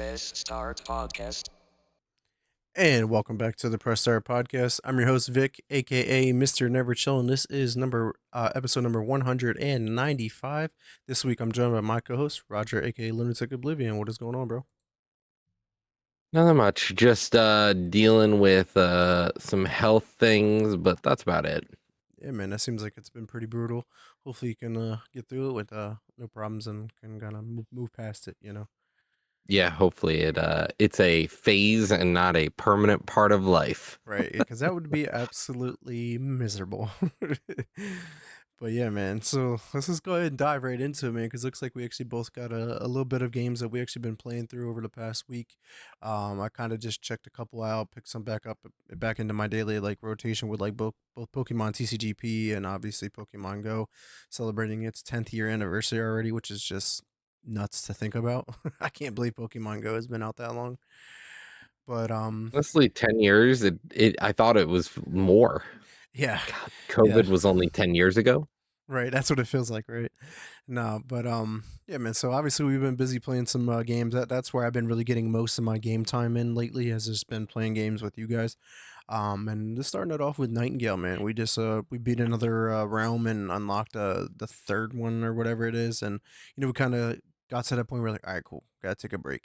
Press Start Podcast. And welcome back to the Press Start Podcast. I'm your host Vic, aka Mr. Never Chill, and this is episode number 195. This week I'm joined by my co-host Roger, aka Lunatic Oblivion. What is going on, bro? Not much. Just dealing with some health things, but that's about it. Yeah, man, that seems like it's been pretty brutal. Hopefully you can get through it with no problems and can kind of move past it. Yeah, hopefully it's a phase and not a permanent part of life. Right, because that would be absolutely miserable. But yeah, man. So let's just go ahead and dive right into it, man. Because looks like we actually both got a little bit of games that we actually been playing through over the past week. I kind of just checked a couple out, picked some back into my daily like rotation with like both Pokemon TCGP and obviously Pokemon Go, celebrating its 10th year anniversary already, which is just nuts to think about. I can't believe Pokemon Go has been out that long. But Honestly, 10 years, I thought it was more. yeah, God, yeah. COVID was only 10 years ago. Right, that's what it feels like, right? No, but yeah, man. So obviously we've been busy playing some games. That's where I've been really getting most of my game time in lately. Has just been playing games with you guys. And just starting it off with Nightingale, man. We beat another realm and unlocked the third one or whatever it is, and we kind of got to that point where we're like, all right, cool, gotta take a break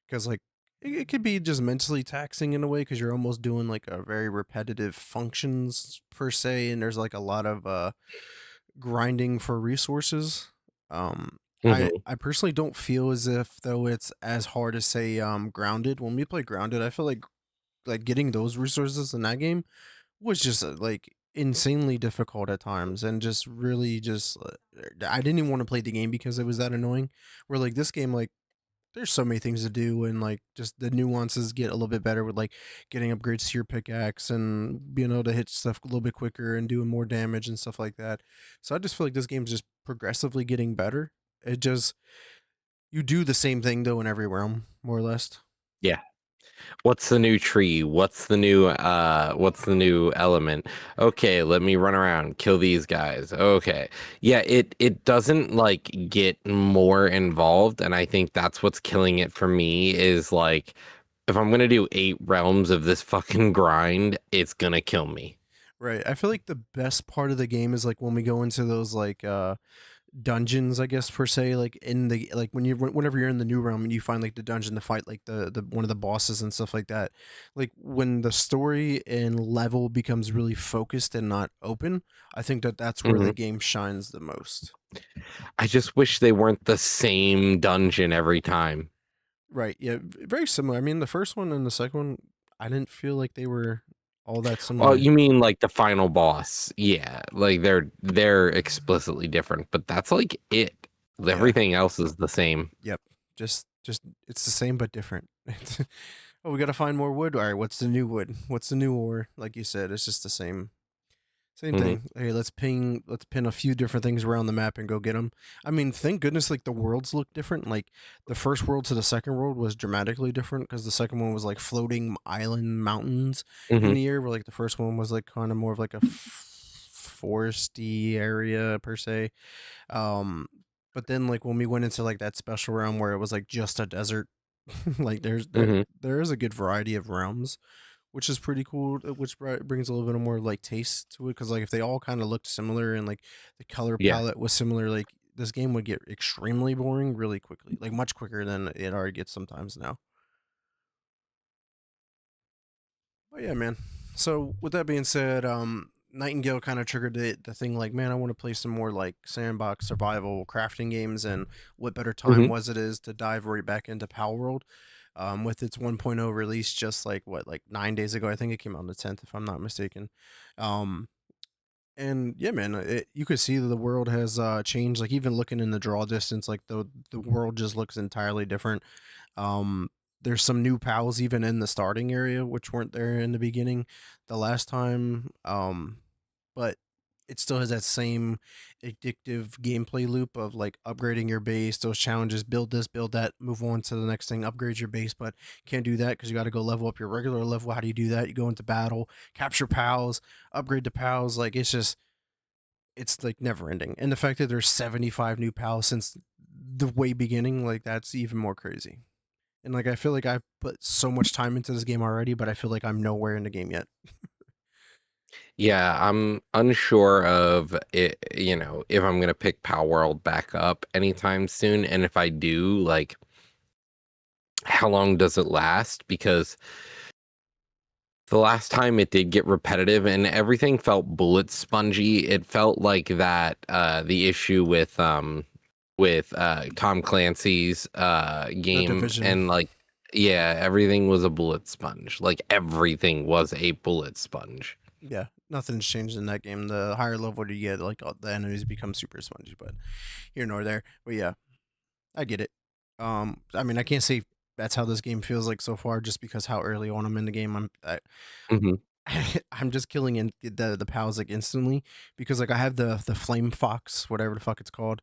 because like it could be just mentally taxing in a way because you're almost doing like a very repetitive functions per se, and there's like a lot of grinding for resources. Um, I hmm I personally don't feel as if though it's as hard as say Grounded. When we play Grounded, I feel like getting those resources in that game was just like insanely difficult at times and just really just I didn't even want to play the game because it was that annoying. Where like this game like there's so many things to do and like just the nuances get a little bit better with like getting upgrades to your pickaxe and being able to hit stuff a little bit quicker and doing more damage and stuff like that. So I just feel like this game's just progressively getting better. It just you do the same thing though in every realm, more or less. Yeah. What's the new tree? What's the new element? Okay, let me run around, kill these guys. Okay. Yeah, it doesn't like get more involved, and I think that's what's killing it for me is like if I'm gonna do 8 realms of this fucking grind, it's gonna kill me. Right. I feel like the best part of the game is like when we go into those like dungeons, I guess per se, like in the like whenever you're in the new realm and you find like the dungeon to fight like the one of the bosses and stuff like that, like when the story and level becomes really focused and not open, I think that that's where the hmm game shines the most. I just wish they weren't the same dungeon every time. Right, yeah, very similar. I mean the first one and the second one, I didn't feel like they were all that Oh, similar. you mean like the final boss? Yeah, like they're explicitly different, but that's like it. Yeah, Everything else is the same. yep, just it's the same but different. Oh, we gotta find more wood. All right, what's the new wood? What's the new ore? Like you said, it's just the same hmm thing. Hey, let's pin a few different things around the map and go get them. I mean, thank goodness like the worlds look different. Like the first world to the second world was dramatically different because the second one was like floating island mountains in hmm the air, where like the first one was like kind of more of like a foresty area per se. Um, but then like when we went into like that special realm where it was like just a desert, like hmm there is a good variety of realms, which is pretty cool. Which brings a little bit more like taste to it because like if they all kind of looked similar and like the color Yeah, palette was similar, like this game would get extremely boring really quickly, like much quicker than it already gets sometimes now. But yeah, man. So with that being said, Nightingale kind of triggered the thing like, man, I want to play some more like sandbox survival crafting games, and what better time hmm was it is to dive right back into Power World, with its 1.0 release just like what like 9 days ago. I think it came out on the 10th, if I'm not mistaken. Um, and yeah, man, you could see that the world has changed. Like even looking in the draw distance, like the world just looks entirely different. Um, there's some new pals even in the starting area, which weren't there in the beginning the last time. But it still has that same addictive gameplay loop of like upgrading your base, those challenges, build this, build that, move on to the next thing, upgrade your base, but can't do that because you got to go level up your regular level. How do you do that? You go into battle, capture pals, upgrade the pals. Like it's like never ending. And the fact that there's 75 new pals since the way beginning, like that's even more crazy. And like I feel like I've put so much time into this game already, but I feel like I'm nowhere in the game yet. Yeah, I'm unsure of it, if I'm gonna pick Power World back up anytime soon, and if I do, like, how long does it last? Because the last time it did get repetitive and everything felt bullet spongy. It felt like that the issue with Tom Clancy's The game, Division. and like, yeah, everything was a bullet sponge. Like everything was a bullet sponge. Yeah, nothing's changed in that game. The higher level you get, like the enemies become super spongy, but here nor there. But yeah, I get it. I mean, I can't say that's how this game feels like so far, just because how early on I'm in the game. Hmm. I'm just killing the pals like instantly because like I have the flame fox, whatever the fuck it's called,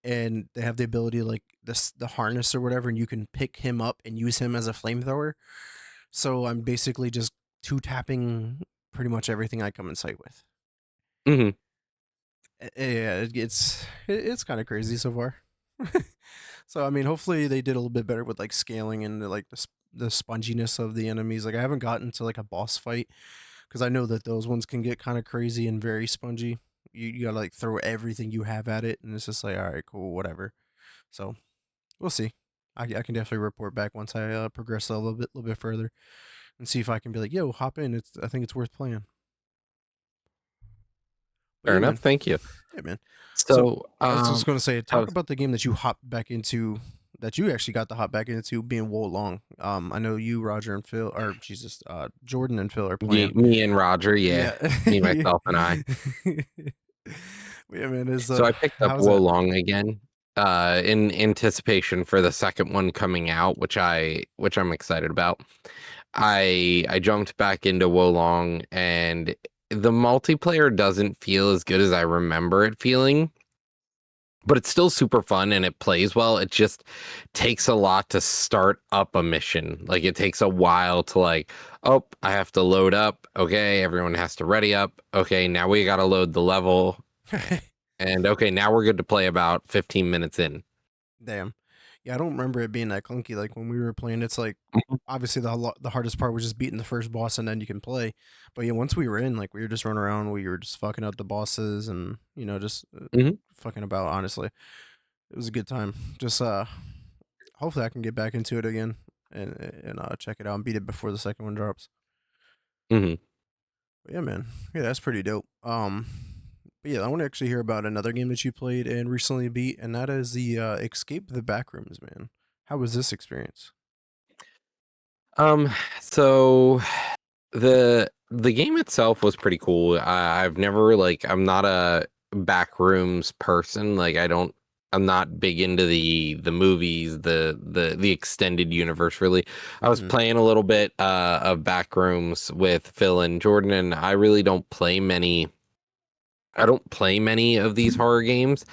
and they have the ability like the harness or whatever, and you can pick him up and use him as a flamethrower. So I'm basically just two tapping pretty much everything I come in sight with. Hmm. Yeah, it's kind of crazy so far. So I mean, hopefully they did a little bit better with like scaling and like the sponginess of the enemies. Like I haven't gotten to like a boss fight because I know that those ones can get kind of crazy and very spongy. You gotta like throw everything you have at it, and it's just like, all right, cool, whatever. So we'll see. I can definitely report back once I progress a little bit further and see if I can be like, yo, hop in. I think it's worth playing. But Fair yeah, enough. man. Thank you. Yeah, man. So So, I was just gonna say, I talk was, about the game that you hopped back into, that you actually got to hop back into, being Wo Long. I know you, Roger, and Phil, or Jesus, Jordan and Phil are playing. me and Roger, yeah, Yeah, me, myself, and I. yeah, man. Is So I picked up how's that? Wolong again, in anticipation for the second one coming out, which I'm excited about. I jumped back into Wolong, and the multiplayer doesn't feel as good as I remember it feeling, but it's still super fun and it plays well. It just takes a lot to start up a mission. Like it takes a while to like, oh, I have to load up. Okay, everyone has to ready up. Okay, now we got to load the level. And okay, now we're good to play about 15 minutes in. Damn. Yeah, I don't remember it being that clunky. Like when we were playing, it's like obviously the hardest part was just beating the first boss, and then you can play. But yeah, once we were in, like we were just running around, we were just fucking up the bosses, and just Hmm. fucking about. Honestly, it was a good time. Just hopefully I can get back into it again and check it out and beat it before the second one drops. Hmm. But yeah, man, yeah, that's pretty dope. But yeah, I want to actually hear about another game that you played and recently beat, and that is the Escape the Backrooms, man. How was this experience? Um, so the game itself was pretty cool. I've never like I'm not a backrooms person. Like I'm not big into the movies, the extended universe really. I was Hmm. playing a little bit of backrooms with Phil and Jordan, and I don't play many of these horror games,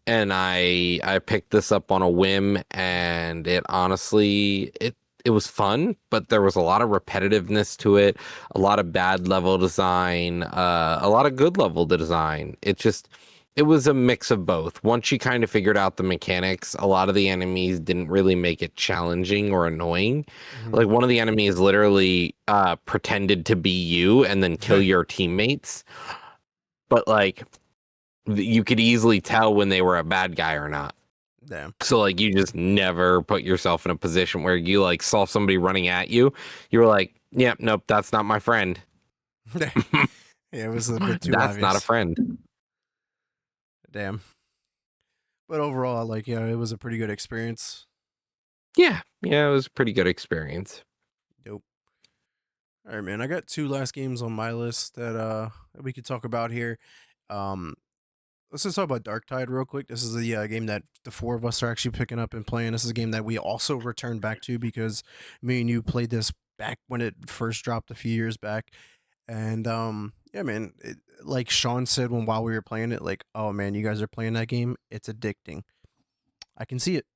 and I picked this up on a whim, and it honestly it was fun, but there was a lot of repetitiveness to it, a lot of bad level design, a lot of good level design. It was a mix of both. Once you kind of figured out the mechanics, a lot of the enemies didn't really make it challenging or annoying. Hmm. Like one of the enemies literally pretended to be you and then kill your teammates, but like you could easily tell when they were a bad guy or not. Damn. So like you just never put yourself in a position where you like saw somebody running at you. You were like, yeah, nope, that's not my friend. Yeah, it was a bit too That's not a obvious. friend. Damn. But overall, like, yeah, it was a pretty good experience. Yeah, yeah, it was a pretty good experience. Dope. All right, man. I got two last games on my list that we could talk about here. Um, let's just talk about Dark Tide real quick. This is the game that the four of us are actually picking up and playing. This is a game that we also returned back to because me and you played this back when it first dropped a few years back. And yeah, man, like Sean said while we were playing it, like, oh man, you guys are playing that game. It's addicting. I can see it.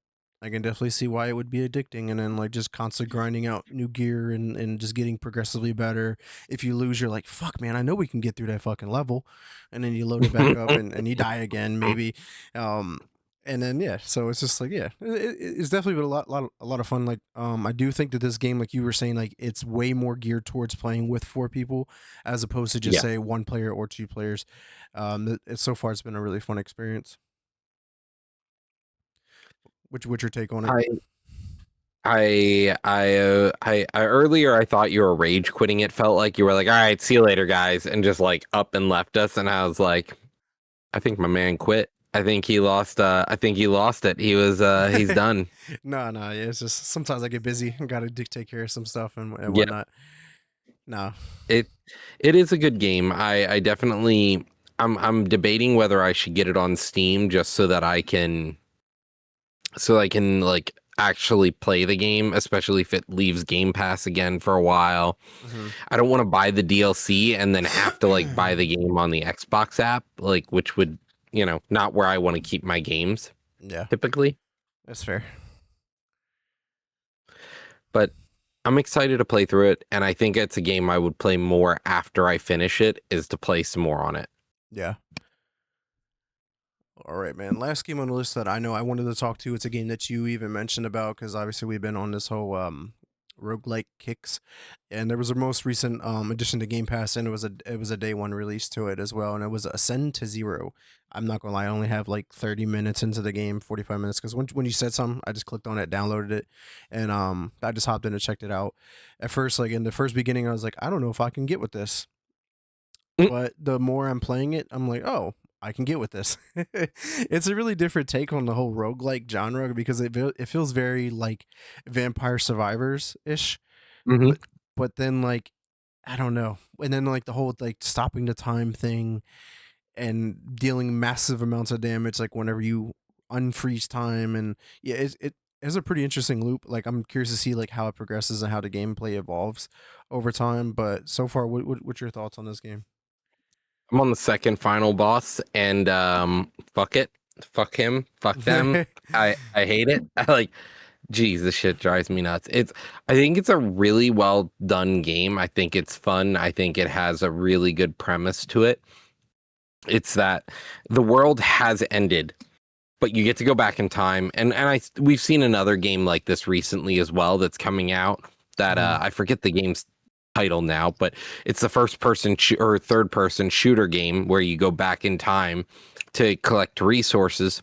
I can definitely see why it would be addicting, and then like just constantly grinding out new gear and just getting progressively better. If you lose, you're like, fuck, man, I know we can get through that fucking level, and then you load it back up and you die again, maybe. Um, and then yeah, so it's just like yeah, it's definitely been a lot of fun. Like I do think that this game, like you were saying, like it's way more geared towards playing with four people as opposed to just Yeah. say one player or two players. So far it's been a really fun experience. What's your take on it? I I earlier I thought you were rage quitting. It felt like you were like, all right, see you later, guys, and just like up and left us. And I was like, I think my man quit. I think he lost. I think he lost it. He's done. No, yeah, it's just sometimes I get busy and got to take care of some stuff and Yep. whatnot. No, It it is a good game. I definitely I'm debating whether I should get it on Steam just so I can like actually play the game, especially if it leaves Game Pass again for a while. hmm I don't want to buy the DLC and then have to like buy the game on the Xbox app, like which would, not where I want to keep my games yeah, typically. that's fair. But I'm excited to play through it, and I think it's a game I would play more after I finish it, is to play some more on it. Yeah. All right, man. Last game on the list that I know I wanted to talk to. It's a game that you even mentioned about because obviously we've been on this whole roguelike kicks, and there was a most recent addition to Game Pass, and it was a day one release to it as well, and it was Ascend to Zero. I'm not gonna lie, I only have like 30 minutes into the game, 45 minutes, because when you said something, I just clicked on it, downloaded it, and I just hopped in and checked it out. At first, like in the first beginning, I was like, I don't know if I can get with this, Mm, but the more I'm playing it, I'm like, oh, I can get with this. It's a really different take on the whole roguelike genre because it feels very like Vampire Survivors ish, mhm. but then like I don't know, and then like the whole like stopping the time thing and dealing massive amounts of damage like whenever you unfreeze time and yeah, it is a pretty interesting loop. Like I'm curious to see like how it progresses and how the gameplay evolves over time. But so far, what's your thoughts on this game? I'm on the second final boss, and fuck it, fuck him, fuck them. I hate it. I like, geez, this shit drives me nuts. I think it's a really well done game. I think it's fun. I think it has a really good premise to it. It's that the world has ended, but you get to go back in time, and we've seen another game like this recently as well that's coming out, that Mhm. I forget the game's title now, but it's the first person or third person shooter game where you go back in time to collect resources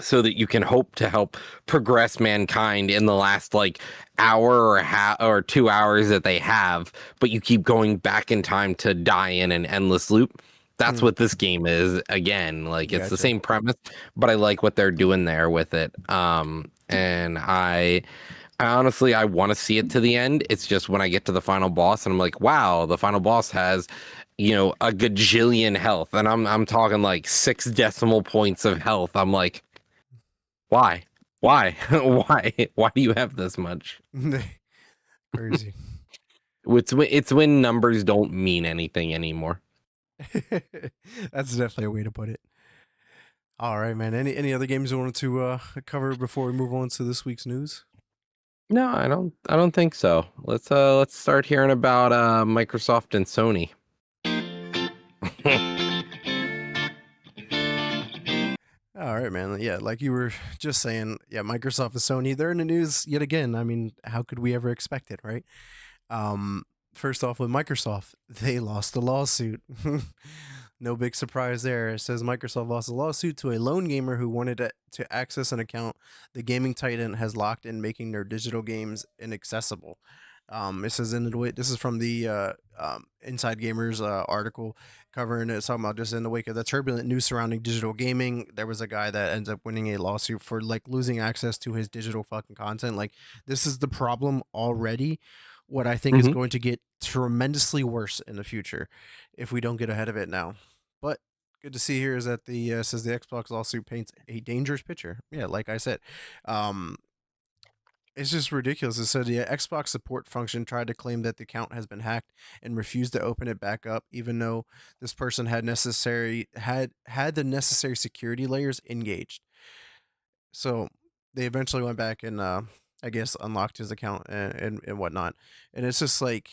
so that you can hope to help progress mankind in the last like hour or 2 hours that they have, but you keep going back in time to die in an endless loop. That's Mm, what this game is. Again, like it's the gotcha. same premise, but I like what they're doing there with it. And I honestly, I want to see it to the end. It's just when I get to the final boss and I'm like, wow, the final boss has, a gajillion health, and I'm talking like 6 decimal points of health. I'm like, why? Why? Why? Why do you have this much? Crazy. It's when numbers don't mean anything anymore. That's definitely a way to put it. All right, man. Any other games you wanted to cover before we move on to this week's news? No, I don't think so. Let's start hearing about Microsoft and Sony. All right, man. Yeah, like you were just saying, yeah, Microsoft and Sony, they're in the news yet again. I mean, how could we ever expect it, right? Um, First off, with Microsoft, they lost the lawsuit. No big surprise there. It says Microsoft lost a lawsuit to a lone gamer who wanted to access an account the gaming titan has locked in, making their digital games inaccessible. It says in the way this is from the Inside Gamers article covering it. It's talking about just in the wake of the turbulent news surrounding digital gaming, there was a guy that ends up winning a lawsuit for like losing access to his digital fucking content. Like this is the problem already. What I think is Hmm. going to get tremendously worse in the future if we don't get ahead of it now. But good to see here is that the says the Xbox lawsuit paints a dangerous picture. Yeah, like I said, um, it's just ridiculous. It said the Xbox support function tried to claim that the account has been hacked and refused to open it back up, even though this person had the necessary security layers engaged. So they eventually went back and I guess unlocked his account and whatnot. And it's just like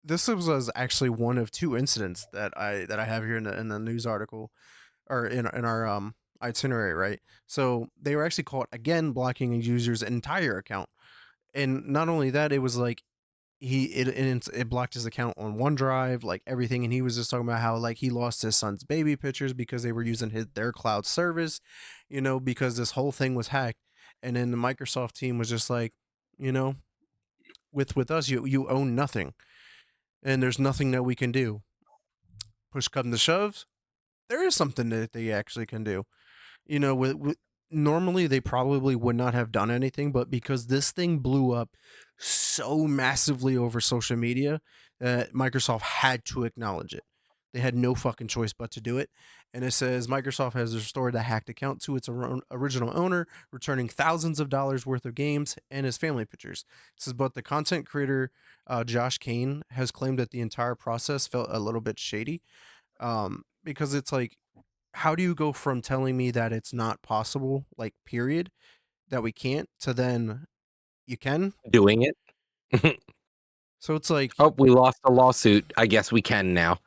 was actually one of two incidents that I have here in the news article or in our itinerary, right? So they were actually caught again blocking a user's entire account. And not only that, it was like it blocked his account on OneDrive, like everything, and he was just talking about how like he lost his son's baby pictures because they were using their cloud service, because this whole thing was hacked. And then the Microsoft team was just like, you know, with us, you own nothing, and there's nothing that we can do. Push come to shove, there is something that they actually can do. With normally they probably would not have done anything, but because this thing blew up so massively over social media, Microsoft had to acknowledge it. They had no fucking choice but to do it. And it says Microsoft has restored the hacked account to its original owner, returning thousands of dollars worth of games and his family pictures. It says, but the content creator Josh Kane has claimed that the entire process felt a little bit shady, because it's like, how do you go from telling me that it's not possible, like period, that we can't, to then you can? Doing it. So it's like, Oh, we lost a lawsuit. I guess we can now.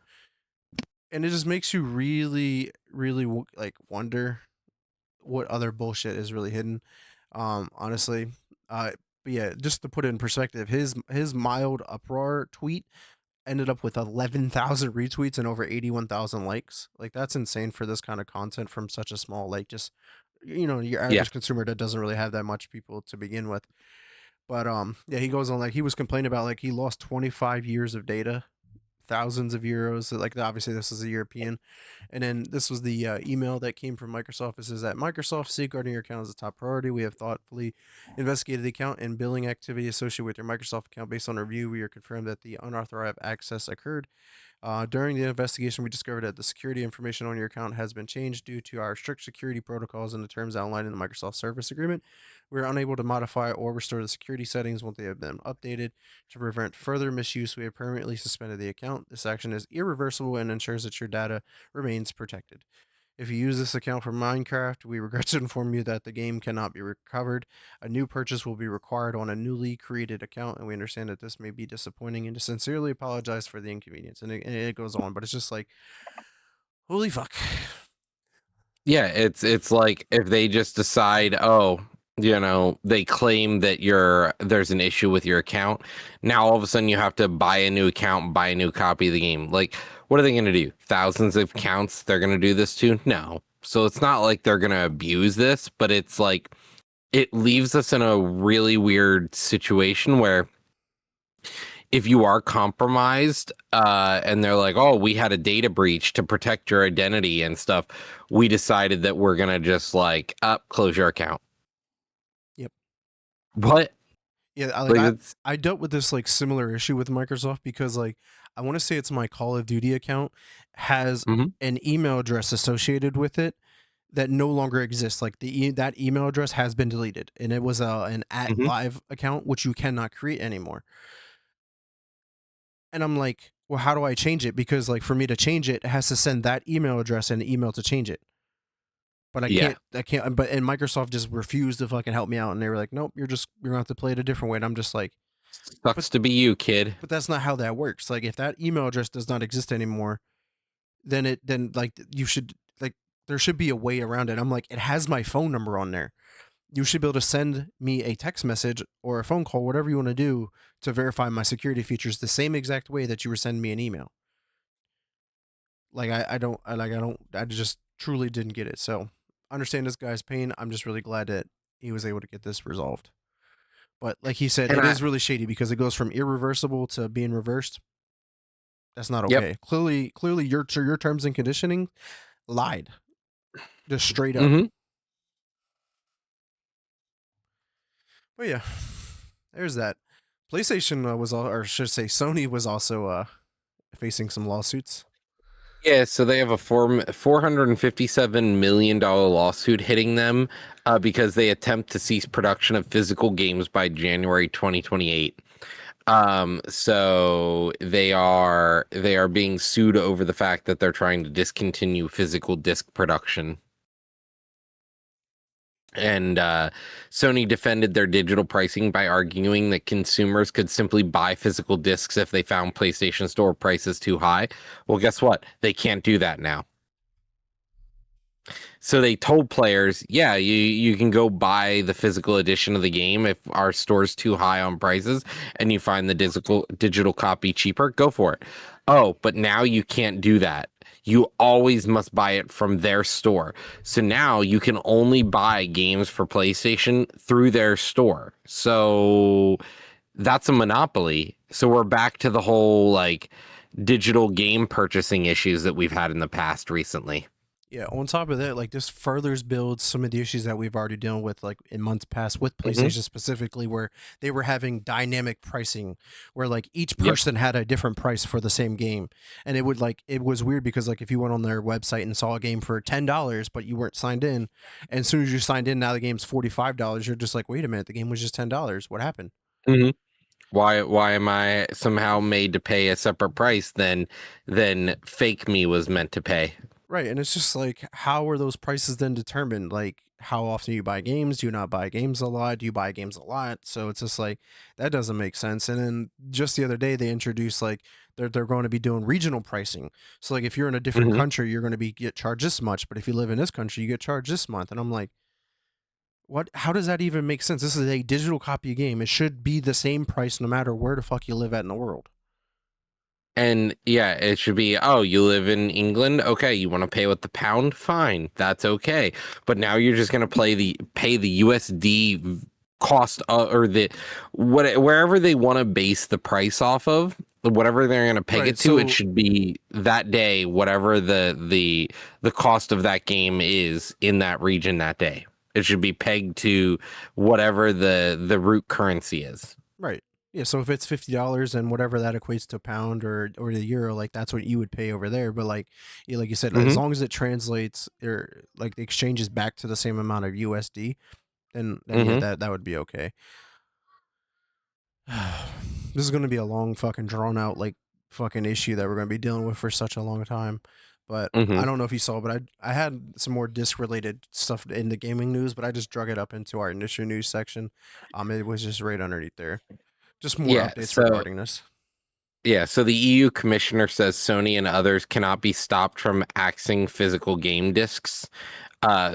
and it just makes you really, really like wonder what other bullshit is really hidden. Honestly, but yeah, just to put it in perspective, his mild uproar tweet ended up with 11,000 retweets and over 81,000 likes. Like that's insane for this kind of content from such a small, like, just your Yeah. average consumer that doesn't really have that much people to begin with. But yeah, he goes on, like, he was complaining about like he lost 25 years of data, thousands of euros. So, like, obviously this is a European, and then this was the email that came from Microsoft. It says that Microsoft safeguarding your account is a top priority. We have thoughtfully investigated the account and billing activity associated with your Microsoft account. Based on review, we are confirmed that the unauthorized access occurred. During the investigation, we discovered that the security information on your account has been changed due to our strict security protocols and the terms outlined in the Microsoft Service Agreement. We are unable to modify or restore the security settings once they have been updated. To prevent further misuse, we have permanently suspended the account. This action is irreversible and ensures that your data remains protected. If you use this account for Minecraft, we regret to inform you that the game cannot be recovered. A new purchase will be required on a newly created account, and we understand that this may be disappointing and to sincerely apologize for the inconvenience. And it goes on, but it's just like, holy fuck. Yeah, it's like if they just decide, oh, they claim that there's an issue with your account. Now all of a sudden you have to buy a new account, buy a new copy of the game. Like, what are they going to do? Thousands of accounts they're going to do this to? No. So it's not like they're going to abuse this, but it's like it leaves us in a really weird situation where if you are compromised, and they're like, oh, we had a data breach to protect your identity and stuff, we decided that we're gonna just like close your account. Yep. What? Yeah, Like, I dealt with this like similar issue with Microsoft because, like, I want to say it's my Call of Duty account has mhm, an email address associated with it that no longer exists. Like that email address has been deleted, and it was an at mhm. live account which you cannot create anymore. And I'm like, well, how do I change it? Because, like, for me to change it, it has to send that email address and email to change it. But Yeah, I can't, and Microsoft just refused to fucking help me out. And they were like, nope, you're gonna have to play it a different way. And I'm just like, but, sucks to be you, kid. but that's not how that works. Like, if that email address does not exist anymore, then like you should, like, there should be a way around it. I'm like, it has my phone number on there. You should be able to send me a text message or a phone call, whatever you want to do, to verify my security features the same exact way that you were sending me an email. Like, I just truly didn't get it. So understand this guy's pain. I'm just really glad that he was able to get this resolved. But like he said, And it is really shady because it goes from irreversible to being reversed. That's not yep. okay. Clearly your terms and conditioning lied. Just straight up. Hmm. But yeah, there's that. PlayStation was all, or should I say Sony was also facing some lawsuits. Yeah, so they have a $457 million lawsuit hitting them because they attempt to cease production of physical games by January 2028. So they are being sued over the fact that they're trying to discontinue physical disc production. And Sony defended their digital pricing by arguing that consumers could simply buy physical discs if they found PlayStation Store prices too high. Well, guess what? They can't do that now. So they told players, yeah, you can go buy the physical edition of the game if our store's too high on prices and you find the digital copy cheaper, go for it. Oh, but now you can't do that. You always must buy it from their store. So now you can only buy games for PlayStation through their store. So that's a monopoly. So we're back to the whole like digital game purchasing issues that we've had in the past recently. Yeah, on top of that, like this furthers builds some of the issues that we've already dealt with, like in months past with Hmm. PlayStation specifically, where they were having dynamic pricing, where like each Yep. person had a different price for the same game, and it would like it was weird because like if you went on their website and saw a game for $10, but you weren't signed in, and as soon as you signed in, now the game's $45, you're just like, wait a minute, the game was just $10. What happened? Hmm. Why am I somehow made to pay a separate price than fake me was meant to pay? Right, and it's just like, how are those prices then determined? Like, how often you buy games? Do you not buy games a lot? Do you buy games a lot? So it's just like that doesn't make sense. And then just the other day, they introduced like they're going to be doing regional pricing. So like if you're in a different Hmm. country, you're going to be get charged this much, but if you live in this country, you get charged this month. And I'm like, what? How does that even make sense? This is a digital copy game. It should be the same price no matter where the fuck you live at in the world. And yeah, it should be, oh, you live in England? Okay, you want to pay with the pound? Fine, that's okay. But now you're just gonna pay the USD cost or the wherever they want to base the price off of, whatever they're gonna peg Right. it to, it So should be that day, whatever the cost of that game is in that region that day. It should be pegged to whatever the root currency is. right. Yeah, so if it's $50 and whatever that equates to a pound or the euro, like that's what you would pay over there. But like like you said, as Hmm. long as it translates or like the exchange is back to the same amount of USD, then yeah, Hmm. that would be okay. This is gonna be a long fucking drawn out like fucking issue that we're gonna be dealing with for such a long time. But Hmm. I don't know if you saw, but I had some more disc related stuff in the gaming news, but I just drug it up into our industry news section. It was just right underneath there. Just more Yeah, updates so regarding this. Yeah, so the EU commissioner says Sony and others cannot be stopped from axing physical game discs.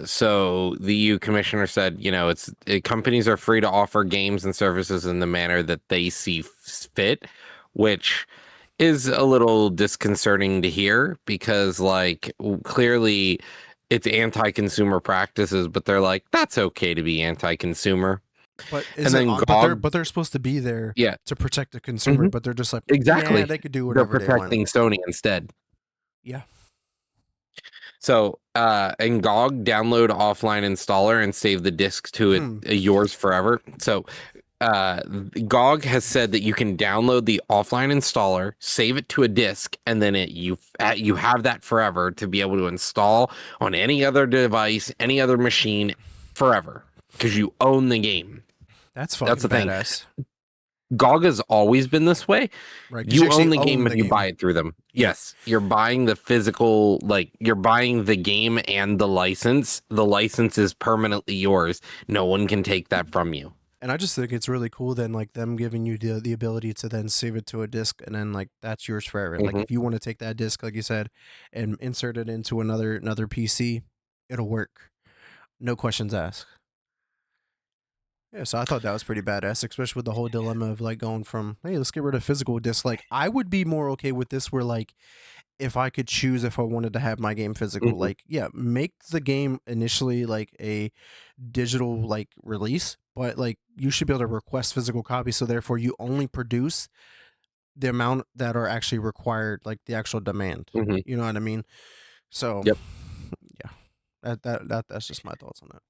So the EU commissioner said, companies are free to offer games and services in the manner that they see fit, which is a little disconcerting to hear because, like, clearly it's anti-consumer practices, but they're like, that's okay to be anti-consumer. But And is it? then But GOG, they're supposed to be there yeah, to protect the consumer. mhm, But they're just like, yeah, exactly. they could do They're whatever they want. protecting Sony instead. Yeah. So, in GOG, download offline installer and save the disk to it Hmm. yours forever. So, GOG has said that you can download the offline installer, save it to a disk, and then you have that forever to be able to install on any other device, any other machine, forever because you own the game. That's That's fucking the thing. badass, GOG has always been this way. right? Because you You actually own the game own if the you game. buy it through them. Yeah. Yes, you're buying the physical, like you're buying the game and the license. The license is permanently yours. No one can take that from you. And I just think it's really cool then like them giving you the ability to then save it to a disc and then like that's yours forever. Like Hmm. if you want to take that disc, like you said, and insert it into another PC, it'll work. No questions asked. Yeah, so I thought that was pretty badass, especially with the whole dilemma of like going from, hey, let's get rid of physical discs. Like I would be more okay with this where like if I could choose if I wanted to have my game physical, Hmm. like yeah, make the game initially like a digital like release, but like you should be able to request physical copies, so therefore you only produce the amount that are actually required, like the actual demand. Hmm. You know what I mean? So Yep. yeah, that's just my thoughts on that.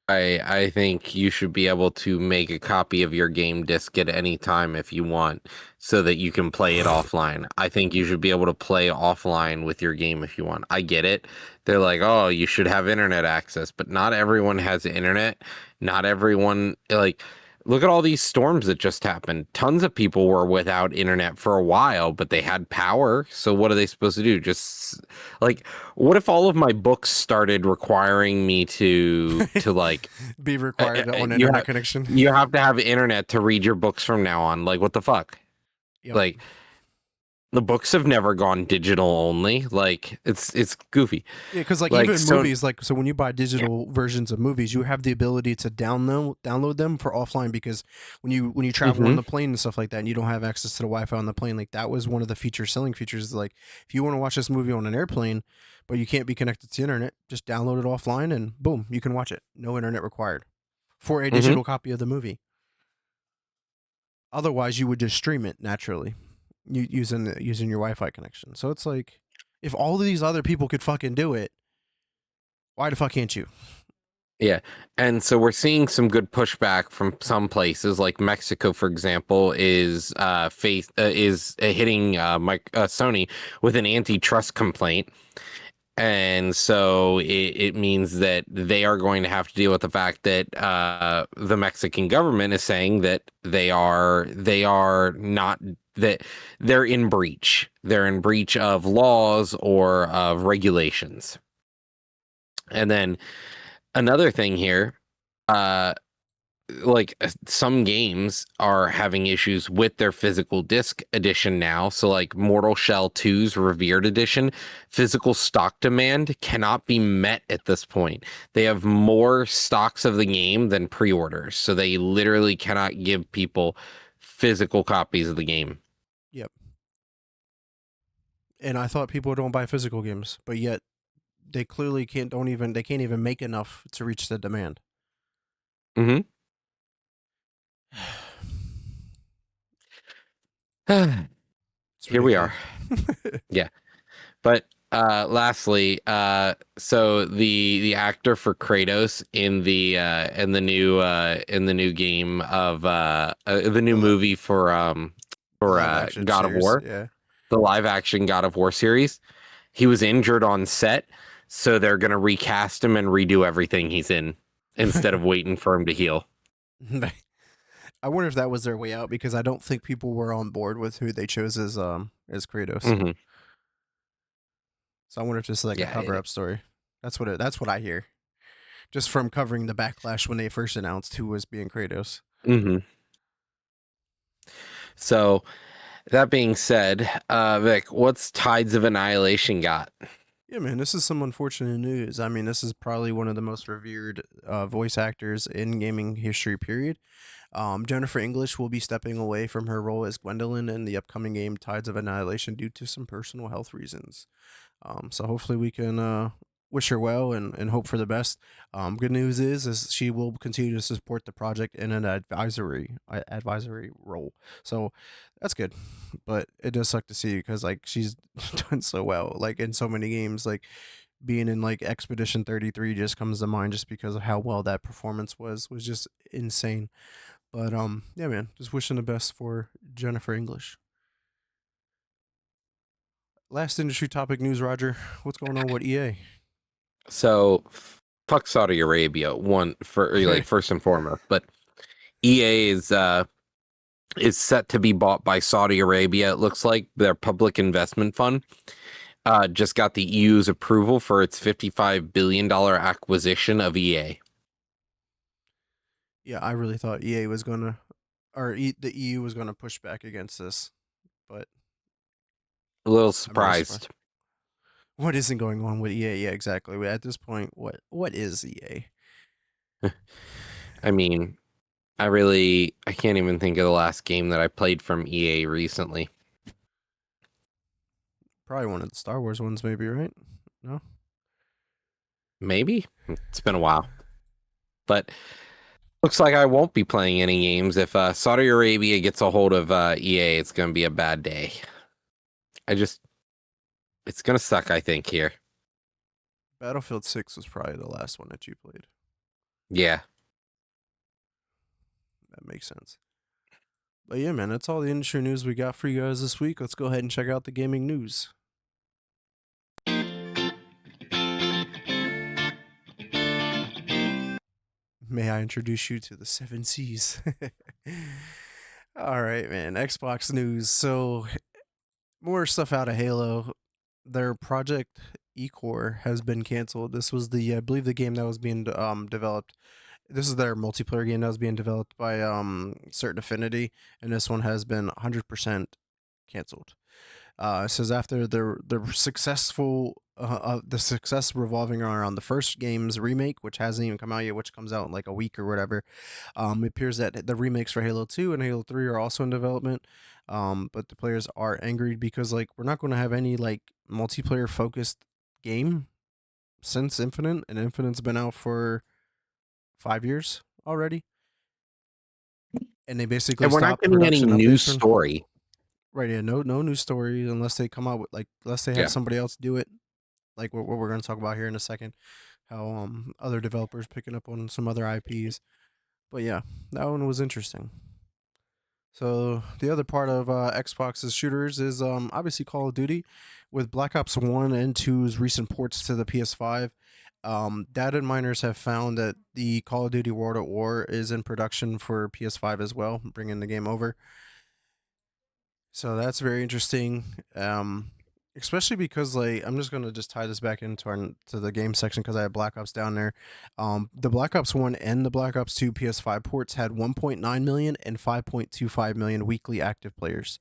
I think you should be able to make a copy of your game disc at any time if you want, so that you can play it offline. I think you should be able to play offline with your game if you want. I get it. They're like, oh, you should have internet access, but not everyone has internet. Not everyone like. Look at all these storms that just happened. Tons of people were without internet for a while, but they had power. So what are they supposed to do? Just like, what if all of my books started requiring me to like Be required on you internet have connection. you have to have internet to read your books from now on. Like what the fuck? Yep. Like The books have never gone digital only. Like it's goofy. Yeah, because like Like even so movies, like so when you buy digital versions of movies, you have the ability to download them for offline because when you travel on hmm the plane and stuff like that, and you don't have access to the Wi-Fi on the plane, like that was one of the selling features. Is like if you want to watch this movie on an airplane, but you can't be connected to the internet, just download it offline and boom, you can watch it. No internet required for a hmm digital copy of the movie. Otherwise, you would just stream it naturally, using your Wi-Fi connection. So it's like if all of these other people could fucking do it, why the fuck can't you? Yeah. And so we're seeing some good pushback from some places, like Mexico, for example, is hitting Sony with an antitrust complaint. And so it means that they are going to have to deal with the fact that the Mexican government is saying that they are not that they're in breach. They're in breach of laws or of regulations. And then another thing here, uh, some games are having issues with their physical disc edition now. So like Mortal Shell 2's Revered edition, physical stock demand cannot be met at this point. They have more stocks of the game than pre-orders. So they literally cannot give people physical copies of the game. Yep. And I thought people don't buy physical games, but yet they clearly they can't even make enough to reach the demand. hmm It's Here we ridiculous. are. Yeah. But lastly, so the actor for Kratos in the new game of the new The movie for live action God of series, War, yeah. the live action God of War series, he was injured on set, so they're gonna recast him and redo everything he's in instead of waiting for him to heal. I wonder if that was their way out because I don't think people were on board with who they chose as Kratos. hmm So I wonder if this is like a Yeah. cover up story. That's what I hear. Just from covering the backlash when they first announced who was being Kratos. hmm So that being said, Vic, what's Tides of Annihilation got? Yeah, man, this is some unfortunate news. I mean, this is probably one of the most revered voice actors in gaming history, period. Jennifer English will be stepping away from her role as Gwendolyn in the upcoming game Tides of Annihilation due to some personal health reasons. So hopefully we can wish her well and hope for the best. Good news is she will continue to support the project in an advisory role. So that's good, but it does suck to see because like she's done so well, like in so many games, like being in like Expedition 33 just comes to mind just because of how well that performance was just insane. But yeah, man, just wishing the best for Jennifer English. Last industry topic news, Roger. What's going on with EA? So fuck Saudi Arabia, one for like first and foremost, but EA is set to be bought by Saudi Arabia. It looks like their public investment fund just got the EU's approval for its $55 billion acquisition of EA. Yeah, I really thought EA was gonna, the EU was gonna push back against this, but A little I'm really surprised. surprised. What isn't going on with EA? Yeah, exactly. At this point, what is EA? I mean, I can't even think of the last game that I played from EA recently. Probably one of the Star Wars ones, maybe, right? No. Maybe it's been a while, but looks like I won't be playing any games if Saudi Arabia gets a hold of EA. It's going to be a bad day. It's going to suck, I think, here. Battlefield 6 was probably the last one that you played. Yeah. That makes sense. But yeah, man, that's all the industry news we got for you guys this week. Let's go ahead and check out the gaming news. May I introduce you to the seven C's? All right, man. Xbox news. So, more stuff out of Halo. Their project Ecore has been canceled. This was I believe, the game that was being developed. This is their multiplayer game that was being developed by Certain Affinity, and this one has been 100% canceled. It says after the success revolving around the first game's remake, which hasn't even come out yet, which comes out in like a week or whatever. It appears that the remakes for Halo 2 and Halo 3 are also in development. But the players are angry because like we're not going to have any like multiplayer focused game since Infinite, and Infinite's been out for 5 years already, and they basically And we're not stopped getting any production new updates for. story. Right, yeah, no new stories unless they come out with like unless they have Yeah. somebody else do it, like what we're going to talk about here in a second, how other developers picking up on some other IPs. But yeah, that one was interesting. So the other part of Xbox's shooters is obviously Call of Duty, with Black Ops 1 and 2's recent ports to the PS5. Data miners have found that the Call of Duty World at War is in production for PS5 as well, bringing the game over. So that's very interesting. Especially because like I'm just gonna just tie this back into to the game section because I have Black Ops down there. The Black Ops 1 and the Black Ops 2 PS5 ports had 1.9 million and 5.25 million weekly active players.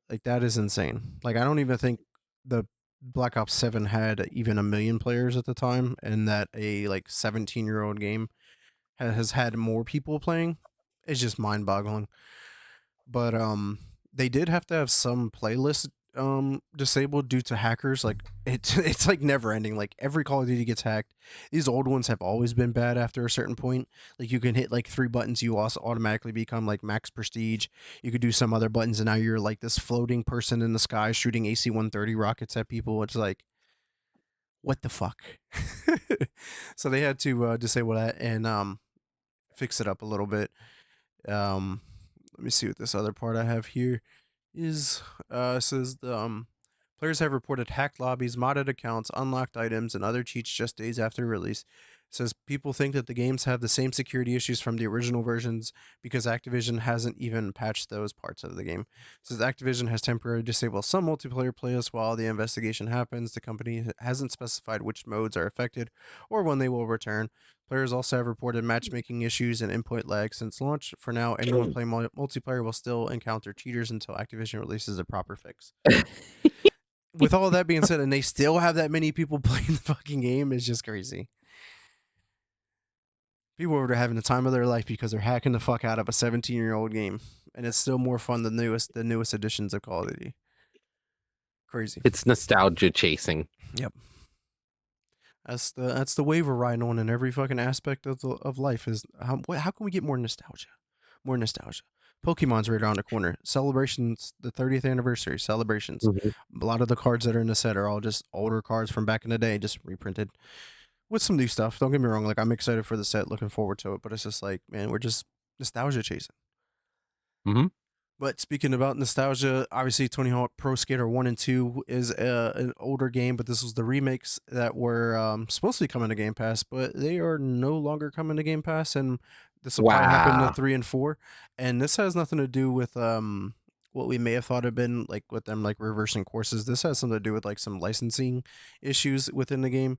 Like that is insane. Like I don't even think the Black Ops 7 had even a million players at the time, and that a like 17-year-old game has had more people playing. It's just mind-boggling. But they did have to have some playlist disabled due to hackers. Like it's like never ending. Like every Call of Duty gets hacked. These old ones have always been bad after a certain point. Like you can hit like three buttons, you also automatically become like max prestige. You could do some other buttons and now you're like this floating person in the sky shooting AC-130 rockets at people. It's like what the fuck. So they had to disable that and fix it up a little bit. um Let me see what this other part I have here is. Says the players have reported hacked lobbies, modded accounts, unlocked items, and other cheats just days after release. Says people think that the games have the same security issues from the original versions because Activision hasn't even patched those parts of the game. Says Activision has temporarily disabled some multiplayer playlists while the investigation happens. The company hasn't specified which modes are affected or when they will return. Players also have reported matchmaking issues and input lag since launch. For now, anyone playing multiplayer will still encounter cheaters until Activision releases a proper fix. With all of that being said, and they still have that many people playing the fucking game, is just crazy. People are having the time of their life because they're hacking the fuck out of a 17-year-old game, and it's still more fun than the newest editions of Call of Duty. Crazy. It's nostalgia chasing. Yep. That's the wave we're riding on in every fucking aspect of life. Is how can we get more nostalgia? More nostalgia. Pokemon's right around the corner. Celebrations, the 30th anniversary celebrations. Mhm. A lot of the cards that are in the set are all just older cards from back in the day, just reprinted with some new stuff. Don't get me wrong, like I'm excited for the set, looking forward to it, but it's just like, man, we're just nostalgia chasing. Mhm. But speaking about nostalgia, obviously Tony Hawk Pro Skater 1 and 2 is an older game, but this was the remakes that were supposed to be coming to Game Pass, but they are no longer coming to Game Pass, and this will probably happen to Wow. 3 and 4. And this has nothing to do with what we may have thought had been like with them like reversing courses. This has something to do with like some licensing issues within the game.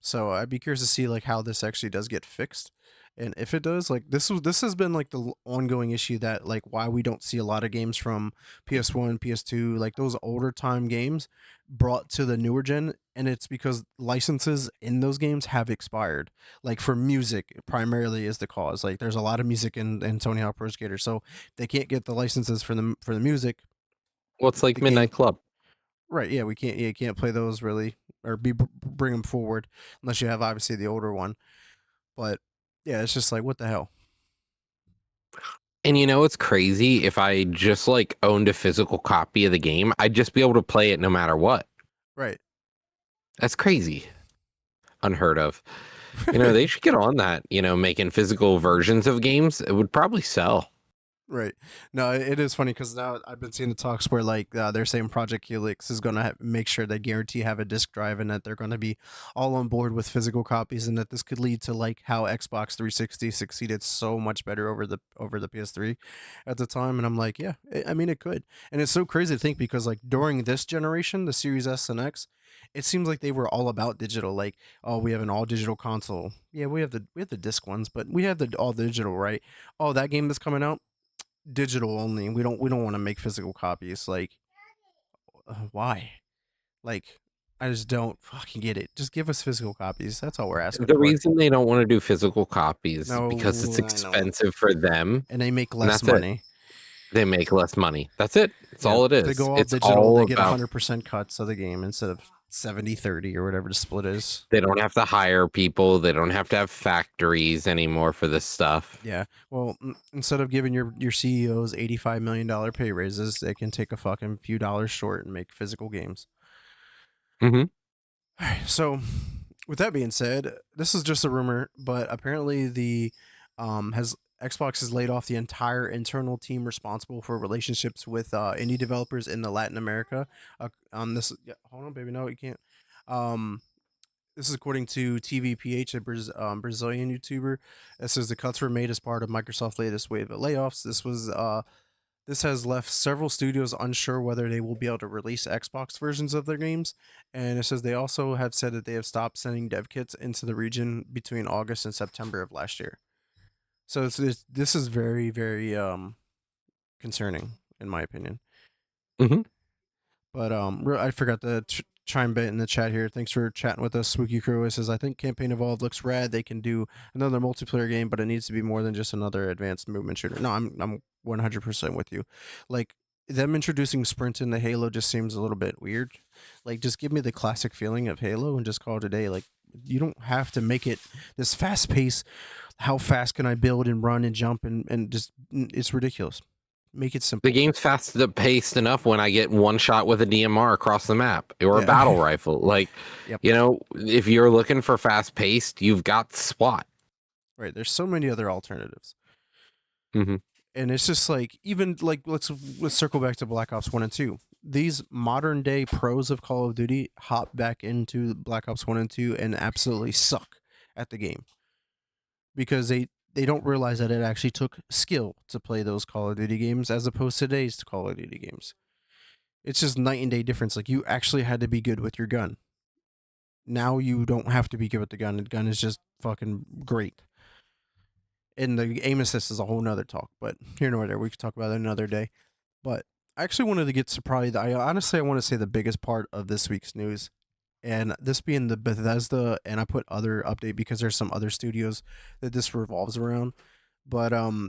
So I'd be curious to see like how this actually does get fixed. And if it does, like this has been like the ongoing issue that like why we don't see a lot of games from PS1, PS2, like those older time games brought to the newer gen, and it's because licenses in those games have expired. Like for music primarily is the cause. Like there's a lot of music in Tony Hawk Pro Skater, so they can't get the licenses for the music. Well, it's like The game. Midnight Club. Right, yeah, we can't. Yeah, you can't play those really, or bring them forward unless you have obviously the older one. But yeah, it's just like what the hell, And you know it's crazy? If I just like owned a physical copy of the game, I'd just be able to play it no matter what. right? That's crazy. Unheard of. You know, they should get on that, making physical versions of games. It would probably sell. Right. No, it is funny because now I've been seeing the talks where like they're saying Project Helix is going to make sure they guarantee have a disk drive and that they're going to be all on board with physical copies, and that this could lead to like how Xbox 360 succeeded so much better over the PS3 at the time. And I'm like, yeah, I mean it could, and it's so crazy to think because like during this generation, the Series S and X, it seems like they were all about digital. Like, oh, we have an all digital console. Yeah, we have the disc ones, but we have the all digital, right? Oh, that game that's coming out digital only. We don't want to make physical copies. Like why? Like, I just don't fucking get it. Just give us physical copies. That's all we're asking The for. reason they don't want to do physical copies is because it's No, I know. expensive for them, And they make and less that's it. money. They make less money. That's it. That's Yeah. all it If they is. go all It's digital, all they get about 100% cuts of the game instead of 70/30 or whatever the split is. they don't have to hire people. They don't have to have factories anymore for this stuff. Yeah. Well, instead of giving your CEOs $85 million pay raises, they can take a fucking few dollars short and make physical games. Mhm. So, with that being said, this is just a rumor, but apparently the has Xbox has laid off the entire internal team responsible for relationships with indie developers in the Latin America. This, yeah, hold on, baby, no, you can't. Um, this is according to TVPH, a Brazilian YouTuber. It says the cuts were made as part of Microsoft's latest wave of layoffs. This has left several studios unsure whether they will be able to release Xbox versions of their games, and it says they also have said that they have stopped sending dev kits into the region between August and September of last year. So this is very very concerning in my opinion. Mhm. But I forgot to chime in the chat here. Thanks for chatting with us, Spooky Crew. It says I think Campaign Evolved looks rad. They can do another multiplayer game, but it needs to be more than just another advanced movement shooter. No, I'm 100% with you. Like them introducing sprint into Halo just seems a little bit weird. Like just give me the classic feeling of Halo and just call it a day. Like you don't have to make it this fast pace. How fast can I build and run and jump and just it's ridiculous. Make it The simple. game's fast paced enough when I get one shot with a DMR across the map or a Yeah. battle rifle. Like, Yep. if you're looking for fast paced, you've got SWAT. Right. There's so many other alternatives. Mhm. And it's just like even like let's circle back to Black Ops 1 and 2. These modern day pros of Call of Duty hop back into Black Ops 1 and 2 and absolutely suck at the game because they don't realize that it actually took skill to play those Call of Duty games as opposed to today's Call of Duty games. It's just night and day difference. Like you actually had to be good with your gun. Now you don't have to be good with the gun. The gun is just fucking great. And the aim assist is a whole nother talk, but here nor there. We could talk about it another day. But I actually wanted to get to probably I want to say the biggest part of this week's news, and this being the Bethesda, and I put other update because there's some other studios that this revolves around. But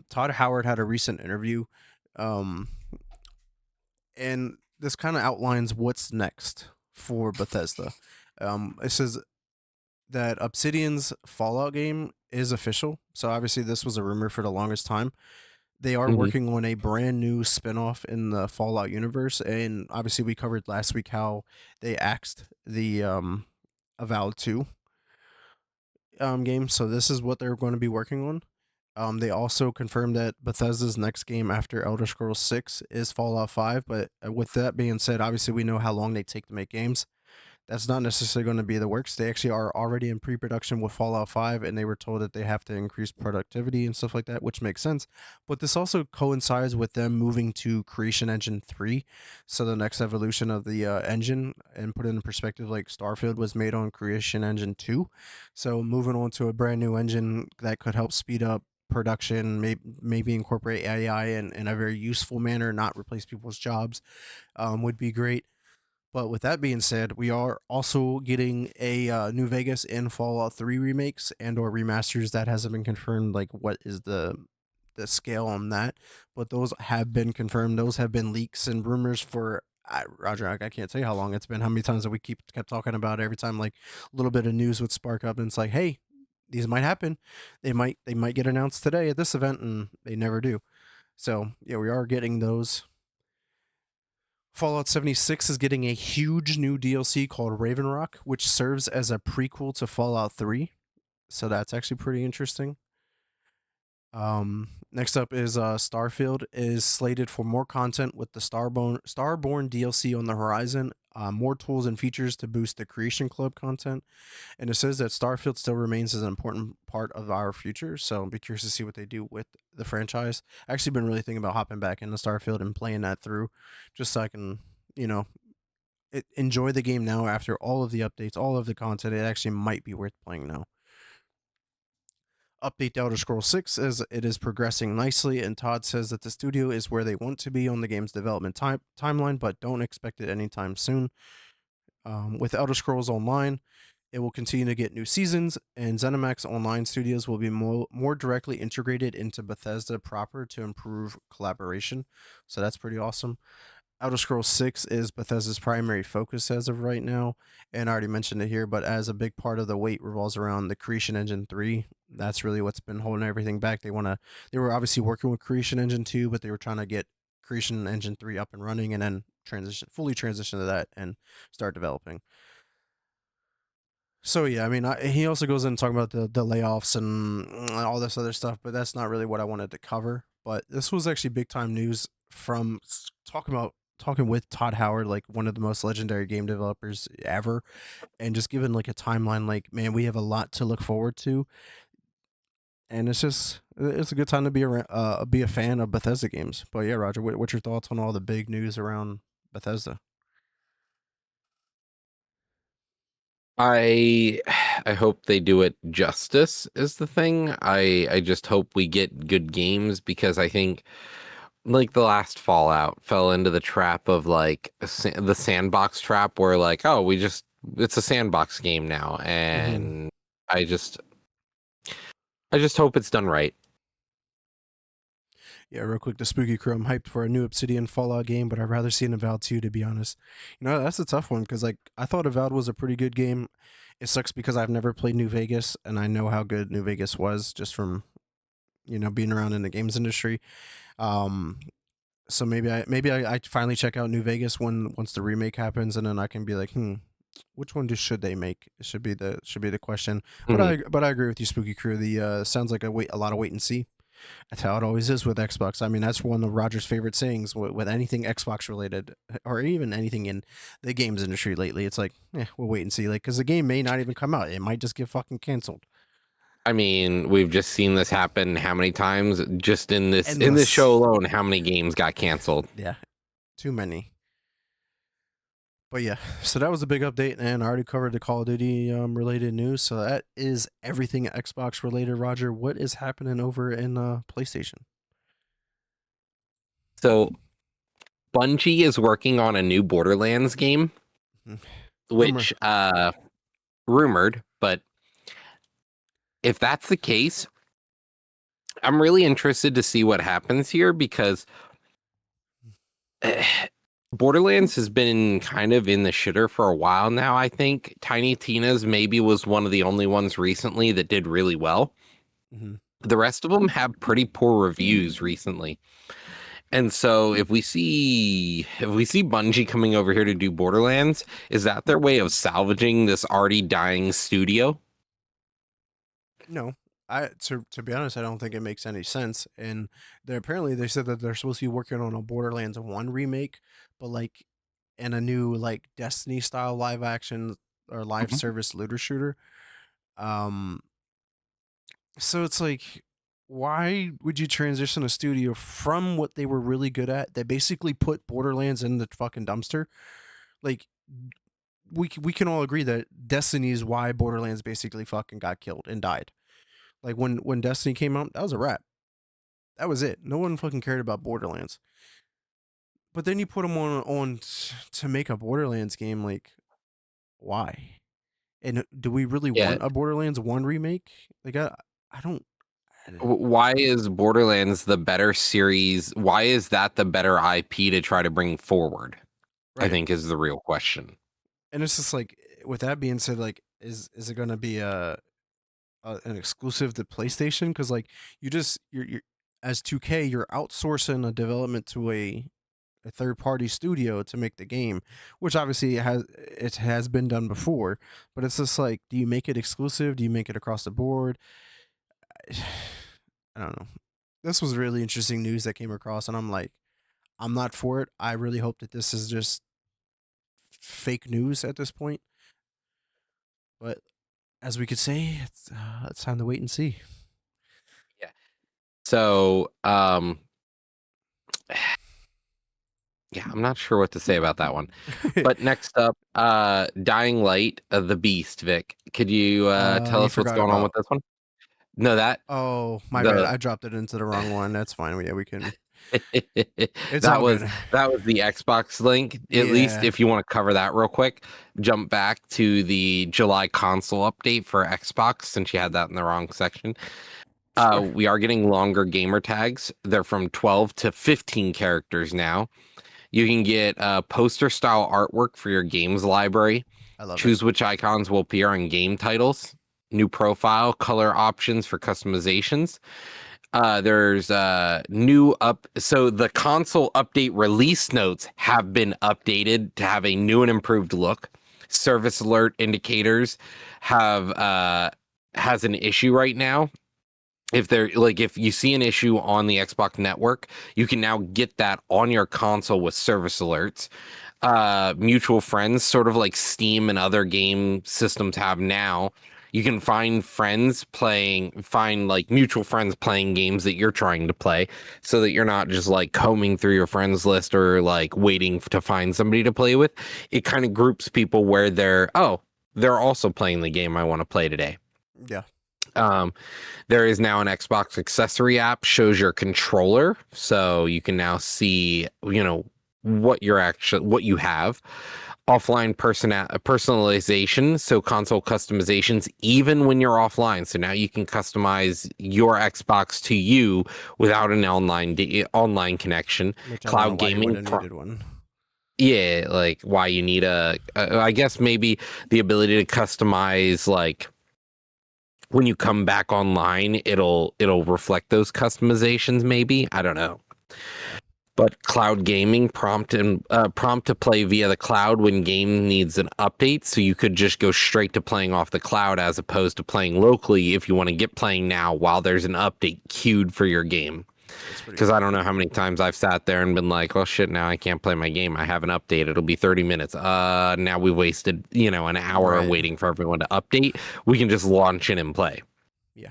Todd Howard had a recent interview, um, and this kind of outlines what's next for Bethesda. It says that Obsidian's Fallout game is official. So obviously this was a rumor for the longest time. They are Mhm. working on a brand new spin-off in the Fallout universe, and obviously we covered last week how they axed the Avowed 2 game. So this is what they're going to be working on. They also confirmed that Bethesda's next game after Elder Scrolls 6 is Fallout 5, but with that being said, obviously we know how long they take to make games. That's not necessarily going to be the works. They actually are already in pre-production with Fallout 5, and they were told that they have to increase productivity and stuff like that, which makes sense. But this also coincides with them moving to Creation Engine 3, so the next evolution of the engine. And put it in perspective, like Starfield was made on Creation Engine 2, so moving on to a brand new engine that could help speed up production, maybe incorporate AI in a very useful manner, not replace people's jobs, would be great. But with that being said, we are also getting a New Vegas and Fallout 3 remakes and or remasters that hasn't been confirmed. Like what is the scale on that? But those have been confirmed. Those have been leaks and rumors for Roger. I can't tell you how long it's been. How many times that we kept talking about it. Every time like a little bit of news would spark up, and it's like, hey, these might happen. They might get announced today at this event, and they never do. So yeah, we are getting those. Fallout 76 is getting a huge new DLC called Raven Rock, which serves as a prequel to Fallout 3. So that's actually pretty interesting. Next up is Starfield is slated for more content with the Starborn DLC on the horizon, more tools and features to boost the Creation Club content, and it says that Starfield still remains as an important part of our future. So I'll be curious to see what they do with the franchise. I actually been really thinking about hopping back into Starfield and playing that through, just so I can, you know, enjoy the game now after all of the updates, all of the content. It actually might be worth playing now. update to Elder Scrolls 6 as it is progressing nicely, and Todd says that the studio is where they want to be on the game's development timeline, but don't expect it anytime soon. With Elder Scrolls Online, it will continue to get new seasons, and ZeniMax Online Studios will be more directly integrated into Bethesda proper to improve collaboration. So that's pretty awesome. Elder Scrolls 6 is Bethesda's primary focus as of right now, and I already mentioned it here, but as a big part of the weight revolves around the Creation Engine 3. That's really what's been holding everything back. They were obviously working with Creation Engine 2, but they were trying to get Creation Engine 3 up and running and then fully transition to that and start developing. So yeah, I mean, he also goes in talking about the layoffs and all this other stuff, but that's not really what I wanted to cover. But this was actually big time news from talking with Todd Howard, like one of the most legendary game developers ever, and just given like a timeline. Like, man, we have a lot to look forward to, and it's a good time to be a fan of Bethesda games. But yeah, Roger, what's your thoughts on all the big news around Bethesda? I I hope they do it justice is the thing. I just hope we get good games because I think like the last Fallout fell into the trap of like the sandbox trap where like oh we just it's a sandbox game now Mm-hmm. and I just I just hope it's done right. Yeah, real quick, the Spooky Crew. I'm hyped for a new Obsidian Fallout game, but I'd rather see an Avowed 2, to be honest. That's a tough one because, like, I thought Avowed was a pretty good game. It sucks because I've never played New Vegas, and I know how good New Vegas was just from, being around in the games industry. Um, so maybe I finally check out New Vegas once the remake happens, and then I can be like, which one should they make? It should be the question. But Mhm. I agree with you, Spooky Crew. The sounds like a lot of wait and see. That's how it always is with Xbox. I mean, that's one of Roger's favorite sayings with anything Xbox related, or even anything in the games industry lately. It's like, we'll wait and see. Like, because the game may not even come out; it might just get fucking canceled. I mean, we've just seen this happen how many times just in this Endless. show alone, how many games got canceled. Yeah, too many. But yeah, so that was a big update, and I already covered the Call of Duty related news. So that is everything Xbox related. Roger, what is happening over in PlayStation? So Bungie is working on a new Borderlands game, Hmm. Rumor. which rumored, but if that's the case, I'm really interested to see what happens here because Borderlands has been kind of in the shitter for a while now. I think Tiny Tina's maybe was one of the only ones recently that did really well. Hmm. The rest of them have pretty poor reviews recently. And so if we see Bungie coming over here to do Borderlands, is that their way of salvaging this already dying studio? No, to be honest, I don't think it makes any sense. And they said that they're supposed to be working on a Borderlands 1 remake, but like in a new like Destiny style live action or live Mhm. service looter shooter. Um, so it's like, why would you transition a studio from what they were really good at? They basically put Borderlands in the fucking dumpster. Like we can all agree that Destiny is why Borderlands basically fucking got killed and died. Like when Destiny came out, that was a wrap. That was it. No one fucking cared about Borderlands. But then you put them on to make a Borderlands game. Like, why? And do we really Yeah. want a Borderlands 1 remake? Like, I don't. Why is Borderlands the better series? Why is that the better IP to try to bring forward? I Right. think is the real question. And it's just like, with that being said, like, is it going to be an exclusive to PlayStation? Because like, you're as 2K, you're outsourcing a development to a third party studio to make the game, which obviously it has been done before. But it's just like, do you make it exclusive? Do you make it across the board? I don't know. This was really interesting news that came across, and I'm like, I'm not for it. I really hope that this is just fake news at this point. But as we could say, it's time to wait and see. Yeah. So, yeah, I'm not sure what to say about that one. But next up, Dying Light of the Beast, Vic. Could you tell You us what's forgot going on with about this one? No, that Oh, my bad. the I dropped it into the wrong one. That's fine. Yeah, we can. It's that all was good. that was the Xbox link. At least Yeah. if you want to cover that real quick, jump back to the July console update for Xbox since you had that in the wrong section. Sure. We are getting longer gamer tags. They're from 12 to 15 characters now. You can get poster style artwork for your games library. I love it. Choose which icons will appear on game titles. New profile color options for customizations. There's new up. So the console update release notes have been updated to have a new and improved look. Service alert indicators have has an issue right now. If you see an issue on the Xbox network, you can now get that on your console with service alerts. Mutual friends, sort of like Steam and other game systems have now. You can find like mutual friends playing games that you're trying to play, so that you're not just like combing through your friends list or like waiting to find somebody to play with. It kind of groups people where they're also playing the game I want to play today. Yeah. Um, there is now an Xbox accessory app, shows your controller, so you can now see, what you have. Offline personalization, so console customizations, even when you're offline. So now you can customize your Xbox to you without an online connection. Which I don't know Cloud why you would gaming. have needed one. Yeah, like why you need I guess maybe the ability to customize, like when you come back online, it'll reflect those customizations. Maybe, I don't know. But cloud gaming, prompt to play via the cloud when game needs an update. So you could just go straight to playing off the cloud as opposed to playing locally if you want to get playing now while there's an update queued for your game. Because I don't know how many times I've sat there and been like, oh shit, now I can't play my game. I have an update. It'll be 30 minutes. Now we wasted, an hour Right. waiting for everyone to update. We can just launch in and play. Yeah.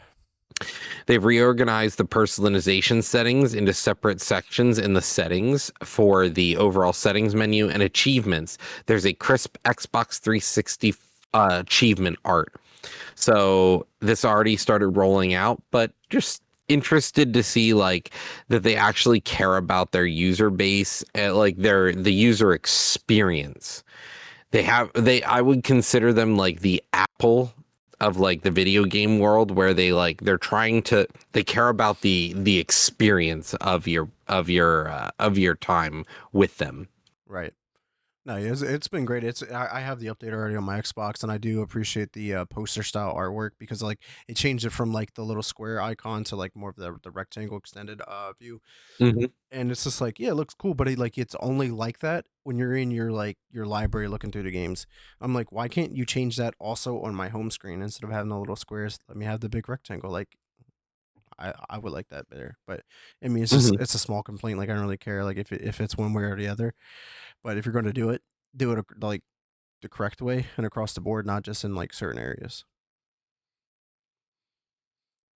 They've reorganized the personalization settings into separate sections in the settings for the overall settings menu and achievements. There's a crisp Xbox 360 achievement art. So this already started rolling out, but just interested to see like that they actually care about their user base, like the user experience. I would consider them like the Apple of like the video game world, where they care about the experience of your time with them. Right. No, it's been great. I have the update already on my Xbox, and I do appreciate the poster style artwork because like it changed it from like the little square icon to like more of the rectangle extended view, Mm-hmm. and it's just like yeah, it looks cool, but it's only like that when you're in your library looking through the games. I'm like, why can't you change that also on my home screen instead of having the little squares? Let me have the big rectangle. Like I would like that better, but I mean Mm-hmm. it's a small complaint. Like I don't really care like if it's one way or the other. But if you're going to do it like the correct way and across the board, not just in like certain areas.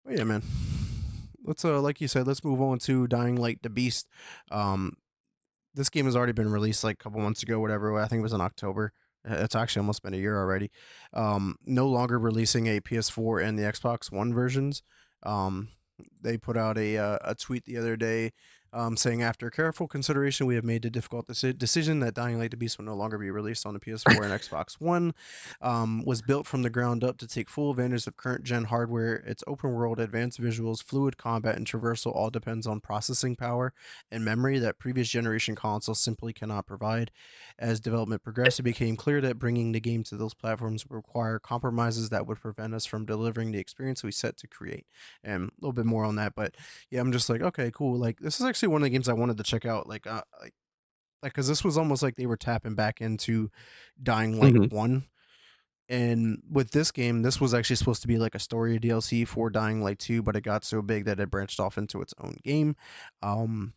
But yeah, man. Let's like you said, let's move on to Dying Light the Beast. Um this game has already been released like a couple months ago, whatever. I think it was in October. It's actually almost been a year already. No longer releasing a PS4 and the Xbox One versions. Um, they put out a tweet the other day saying, after careful consideration, we have made the difficult decision that Dying Light: The Beast will no longer be released on the PS4 and Xbox One. Was built from the ground up to take full advantage of current gen hardware. Its open world, advanced visuals, fluid combat, and traversal all depends on processing power and memory that previous generation consoles simply cannot provide. As development progressed, it became clear that bringing the game to those platforms would require compromises that would prevent us from delivering the experience we set to create. And a little bit more on that, but yeah, I'm just like, okay, cool. Like this is actually one of the games I wanted to check out. Like because this was almost like they were tapping back into Dying Light Mm-hmm. 1. And with this game, this was actually supposed to be like a story DLC for Dying Light 2, but it got so big that it branched off into its own game. Um,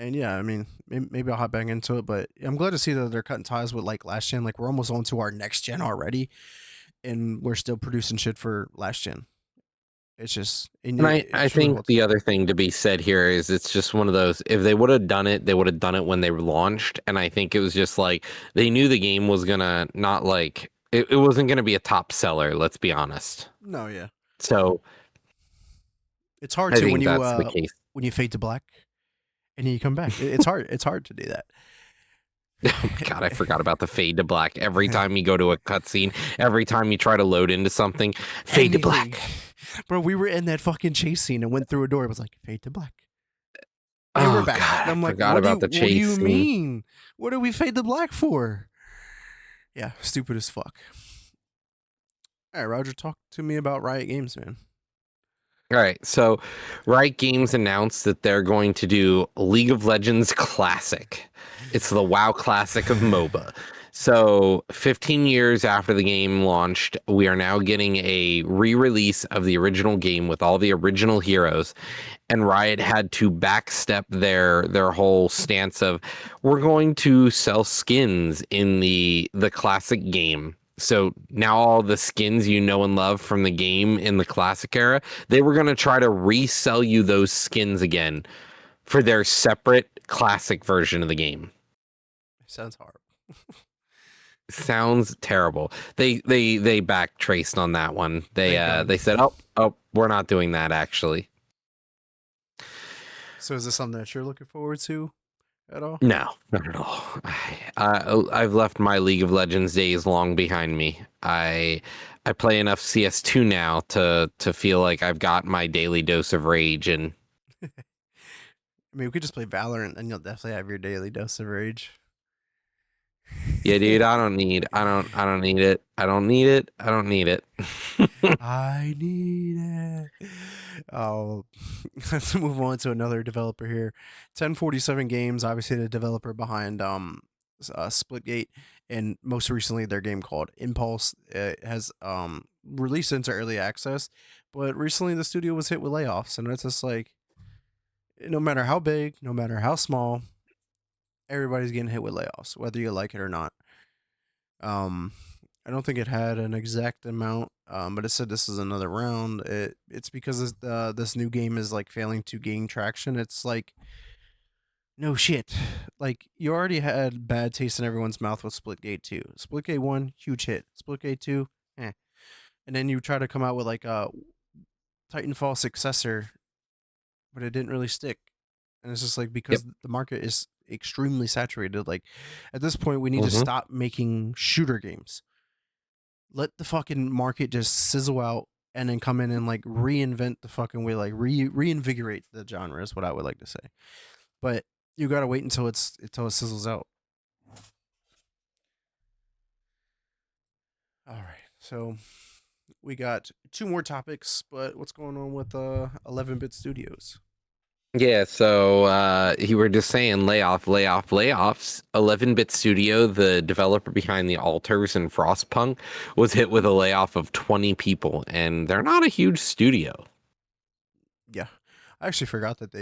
and yeah, I mean, maybe I'll hop back into it, but I'm glad to see that they're cutting ties with like last gen. Like we're almost on to our next gen already, and we're still producing shit for last gen. It's just, And I it's really think cool. the other thing to be said here is it's just one of those, if they would have done it, they would have done it when they were launched. And I think it was just like they knew the game was gonna not like it wasn't gonna be a top seller, let's be honest. No, yeah, So It's hard I to think that's the case. when you fade to black and then you come back. It's hard. It's hard to do that. Oh my god, I forgot about the fade to black. Every time you go to a cutscene, every time you try to load into something, fade to Anything. black. Bro, we were in that fucking chase scene and went through a door. It was like fade to black. And we're Oh back. god, And I I'm like, forgot about the what do chase you scene. mean? What do we fade to black for? Yeah, stupid as fuck. All right, Roger, talk to me about Riot Games, man. All right, so Riot Games announced that they're going to do League of Legends Classic. It's the WoW Classic of MOBA. So 15 years after the game launched, we are now getting a re-release of the original game with all the original heroes. And Riot had to backstep their whole stance of we're going to sell skins in the classic game. So now all the skins you know and love from the game in the classic era, they were going to try to resell you those skins again for their separate classic version of the game. Sounds horrible. Sounds terrible. They back traced on that one. They said, "Oh, we're not doing that actually." So is this something that you're looking forward to at all? No, not at all. I've left my League of Legends days long behind me. I play enough CS2 now to feel like I've got my daily dose of rage, and I mean, we could just play Valorant and you'll definitely have your daily dose of rage. yeah, dude, I don't need it. I don't need it. I don't need it. I need it. Oh, let's move on to another developer here. 1047 Games, obviously the developer behind Splitgate, and most recently their game called Impulse has released into early access, but recently the studio was hit with layoffs, and it's just like no matter how big, no matter how small, everybody's getting hit with layoffs, whether you like it or not. Um, I don't think it had an exact amount, but it said this is another round. It's because this new game is like failing to gain traction. It's like no shit. Like you already had bad taste in everyone's mouth with Splitgate 2. Splitgate 1, huge hit. Splitgate 2, eh. And then you try to come out with like a Titanfall successor, but it didn't really stick. And it's just like Yep. because the market is extremely saturated. Like at this point, we need to Mhm. stop making shooter games. Let the fucking market just sizzle out and then come in and like reinvent the fucking way, like reinvigorate the genre is what I would like to say. But you gotta wait until it sizzles out. All right, so we got two more topics, but what's going on with 11-bit studios? Yeah, so you were just saying layoffs. 11-Bit Studio, the developer behind the Alters and Frostpunk, was hit with a layoff of 20 people, and they're not a huge studio. Yeah, I actually forgot that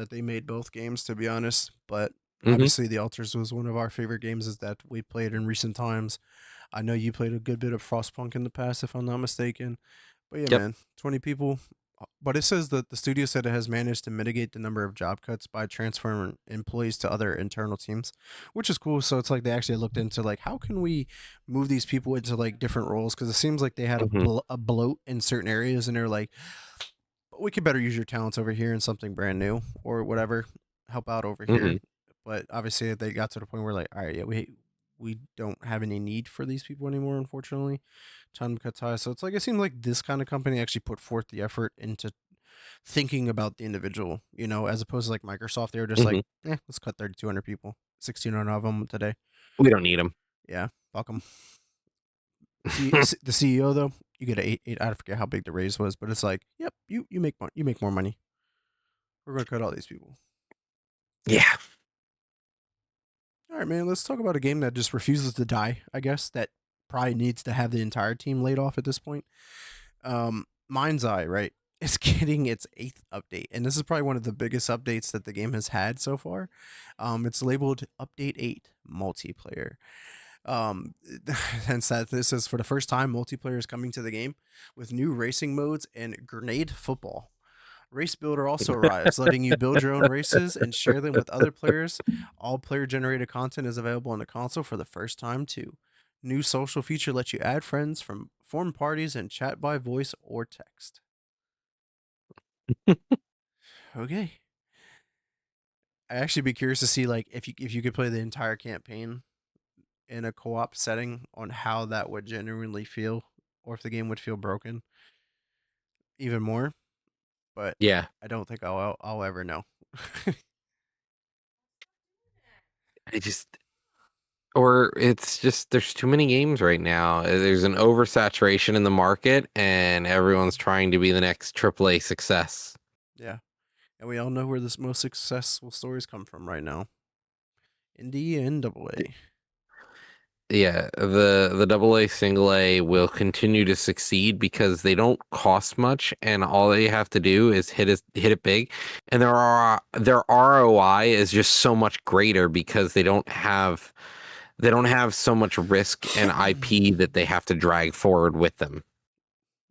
they made both games, to be honest. But Hmm. obviously, The Alters was one of our favorite games is that we played in recent times. I know you played a good bit of Frostpunk in the past, if I'm not mistaken. But yeah, Yep. man, 20 people. But it says that the studio said it has managed to mitigate the number of job cuts by transferring employees to other internal teams, which is cool. So it's like they actually looked into like how can we move these people into like different roles because it seems like they had Hmm. a bloat in certain areas, and they're like, we could better use your talents over here in something brand new or whatever, help out over Hmm. here. But obviously, they got to the point where like, all right, yeah, we don't have any need for these people anymore, unfortunately. Time to cut ties. So it's like it seems like this kind of company actually put forth the effort into thinking about the individual, as opposed to like Microsoft. They were just like, Hmm. let's cut 3,200 people, 1,600 of them today. We don't need them. Yeah, fuck them. See, the CEO though, you get eight. I forget how big the raise was, but it's like, yep, you make you make more money. We're gonna cut all these people. Yeah. All right, man. Let's talk about a game that just refuses to die. I guess that probably needs to have the entire team laid off at this point. Mind's Eye, right? It's getting its 8th update, and this is probably one of the biggest updates that the game has had so far. It's labeled Update 8 Multiplayer. Um, hence that this is for the first time multiplayer is coming to the game with new racing modes and grenade football. Race Builder also arrives, letting you build your own races and share them with other players. All player generated content is available on the console for the first time, too. New social feature lets you add friends, from form parties, and chat by voice or text. Okay. I'd actually be curious to see like if you could play the entire campaign in a co-op setting on how that would genuinely feel, or if the game would feel broken even more. But Yeah. I don't think I'll ever know. I just or it's just there's too many games right now. There's an oversaturation in the market and everyone's trying to be the next AAA success. Yeah, and we all know where this most successful stories come from right now. Indie and AA. Yeah, the double A single A will continue to succeed because they don't cost much and all they have to do is hit it big, and their ROI is just so much greater because they don't have so much risk and IP that they have to drag forward with them.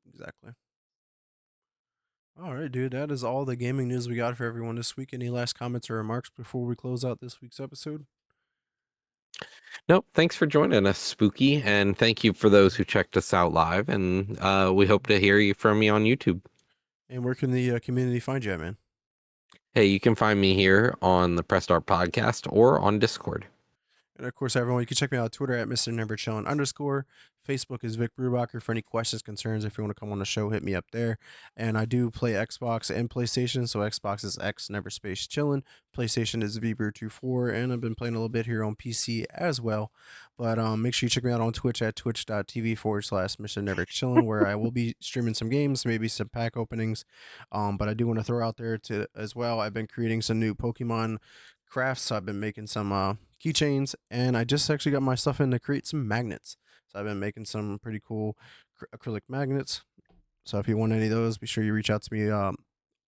Exactly. All right, dude. That is all the gaming news we got for everyone this week. Any last comments or remarks before we close out this week's episode? Nope, thanks for joining us, Spooky, and thank you for those who checked us out live, and we hope to hear you from you on YouTube. And where can the community find you at, man? Hey, you can find me here on the Press Start podcast or on Discord. And of course, everyone, you can check me out on Twitter at Mr. Never Chillin' _ Facebook is Vic Brubacher. For any questions, concerns, if you want to come on the show, hit me up there. And I do play Xbox and PlayStation. So Xbox is X Never Space Chillin'. PlayStation is VBrew24. And I've been playing a little bit here on PC as well. But make sure you check me out on Twitch at twitch.tv / Mr. Never Chillin', where I will be streaming some games, maybe some pack openings. But I do want to throw out there to as well. I've been creating some new Pokemon crafts. So I've been making some keychains, and I just actually got my stuff in to create some magnets. So I've been making some pretty cool acrylic magnets. So if you want any of those, be sure you reach out to me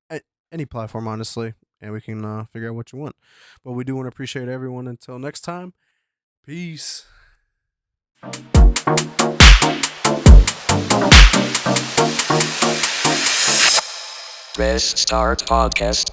at any platform, honestly, and we can figure out what you want. But we do want to appreciate everyone. Until next time, peace. Restart Podcast.